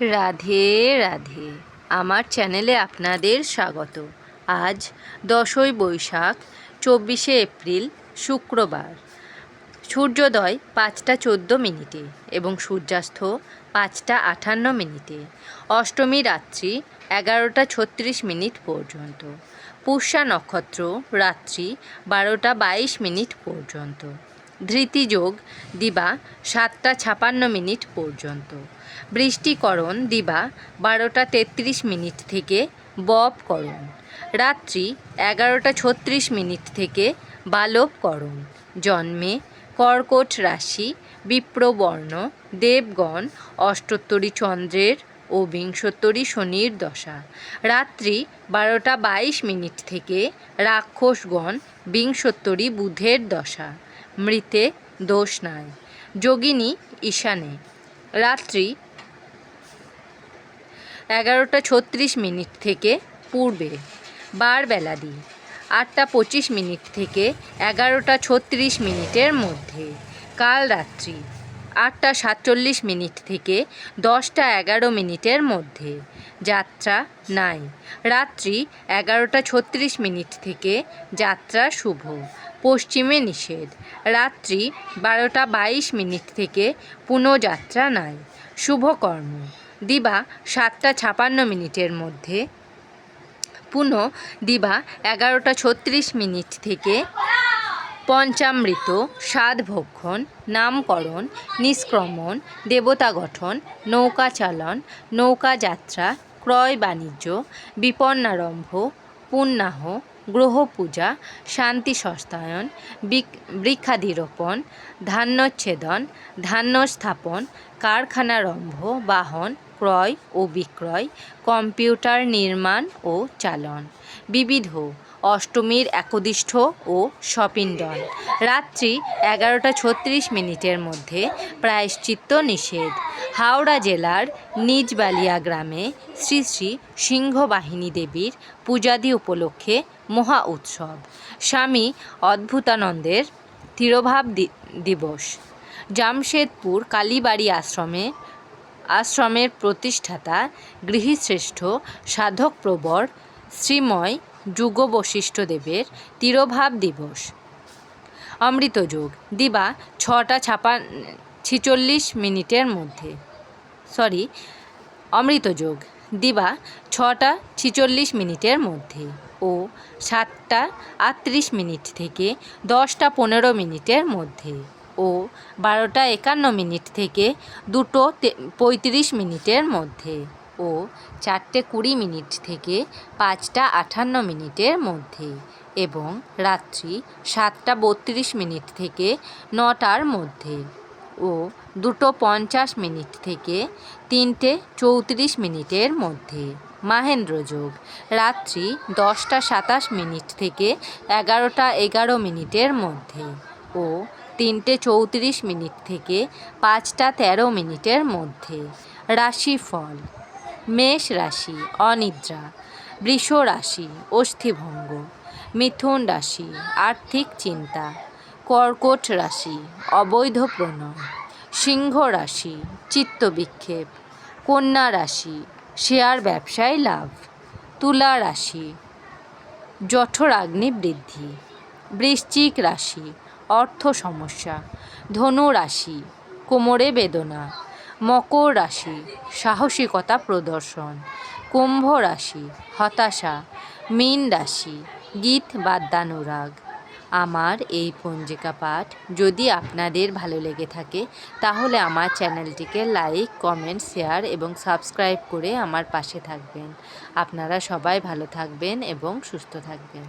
রাধে রাধে। আমার চ্যানেলে আপনাদের স্বাগত। আজ 10ই বৈশাখ 24শে এপ্রিল শুক্রবার। সূর্যোদয় 5টা 14 এবং সূর্যাস্ত 5টা 58 অষ্টমী রাত্রি 11টা 36 পর্যন্ত। পুষ্যা নক্ষত্র রাত্রি 12টা 22 পর্যন্ত। ধৃতিযোগ দিবা 7টা 56 পর্যন্ত। বৃষ্টিকরণ দিবা 12টা 33 থেকে ববকরণ। রাত্রি 11টা 36 থেকে বালবকরণ। জন্মে কর্কট রাশি, বিপ্রবর্ণ, দেবগণ, অষ্টোত্তরী চন্দ্রের ও বিংশোত্তরী শনির দশা। রাত্রি 12টা 22 থেকে রাক্ষসগণ, বিংশোত্তরী বুধের দশা। মৃতে দোষ নাই। যোগিনী ঈশানে। রাত্রি 11টা 36 থেকে পূর্বে। বার বেলাদি 8টা 25 থেকে 11টা 36 মধ্যে। কাল রাত্রি 8টা 47 থেকে 10টা 11 মধ্যে। যাত্রা নাই। রাত্রি 11টা 36 থেকে যাত্রা শুভ। পশ্চিমে নিষেধ। রাত্রি 12টা 22 থেকে পুনঃযাত্রা নাই। শুভকর্ম দিবা 7টা 56 মধ্যে। পুনঃ দিবা 11টা 36 থেকে পঞ্চামৃত, সাধভক্ষণ, নামকরণ, নিষ্ক্রমণ, দেবতা গঠন, নৌকা চালন, নৌকা যাত্রা, ক্রয় বাণিজ্য, বিপন্নারম্ভ, পুণ্যাহ, গ্রহ পূজা, শান্তি সস্তায়ন, বৃক্ষাধিরোপণ, ধান্যচ্ছেদন, ধান্য স্থাপন, কারখানারম্ভ, বাহন ক্রয় ও বিক্রয়, কম্পিউটার নির্মাণ ও চালন। বিবিধ অষ্টমীর একদিষ্ঠ ও সপিণ্ডন। রাত্রি 11টা 36 মধ্যে প্রায়শ্চিত্ত নিষেধ। হাওড়া জেলার নিজবালিয়া গ্রামে শ্রী শ্রী সিংহবাহিনী দেবীর পূজাদি উপলক্ষে মহা উৎসব। স্বামী অদ্ভুতানন্দের তিরোভাব দিবস। জামশেদপুর কালীবাড়ি আশ্রমের প্রতিষ্ঠাতা গৃহীশ্রেষ্ঠ সাধকপ্রবর শ্রীময় যুগবশিষ্ঠদেবের তিরোভাব দিবস। অমৃতযোগ দিবা 6টা 46 মধ্যে। অমৃতযোগ দিবা 6টা 46 মধ্যে ও 7টা 38 থেকে 10টা 15 মধ্যে ও 12টা 51 থেকে 2টো 35 মধ্যে ও 4টে 20 থেকে 5টা 58 মধ্যে এবং রাত্রি 7টা 32 থেকে 9টার মধ্যে ও 2টো 50 থেকে 3টে 34 মধ্যে। মাহেন্দ্রযোগ রাত্রি 10টা 27 থেকে 11টা 11 মধ্যে ও 3টে 34 থেকে 5টা 13 মধ্যে। রাশিফল: মেষ রাশি অনিদ্রা, বৃষ রাশি অস্থিভঙ্গ, মিথুন রাশি আর্থিক চিন্তা, কর্কট রাশি অবৈধ প্রণয়, সিংহ রাশি চিত্তবিক্ষেপ, কন্যা রাশি শেয়ার ব্যবসায় লাভ, তুলা রাশি জঠরাগ্নি বৃদ্ধি, বৃশ্চিক রাশি অর্থ সমস্যা, ধনু রাশি কোমরে বেদনা, মকর রাশি সাহসিকতা প্রদর্শন, কুম্ভ রাশি হতাশা, মীন রাশি গীত বাদ্যানুরাগ। আমার এই পঞ্জিকা পাঠ যদি আপনাদের ভালো লেগে থাকে তাহলে আমার চ্যানেলটিকে লাইক, কমেন্ট, শেয়ার এবং সাবস্ক্রাইব করে আমার পাশে থাকবেন। আপনারা সবাই ভালো থাকবেন এবং সুস্থ থাকবেন।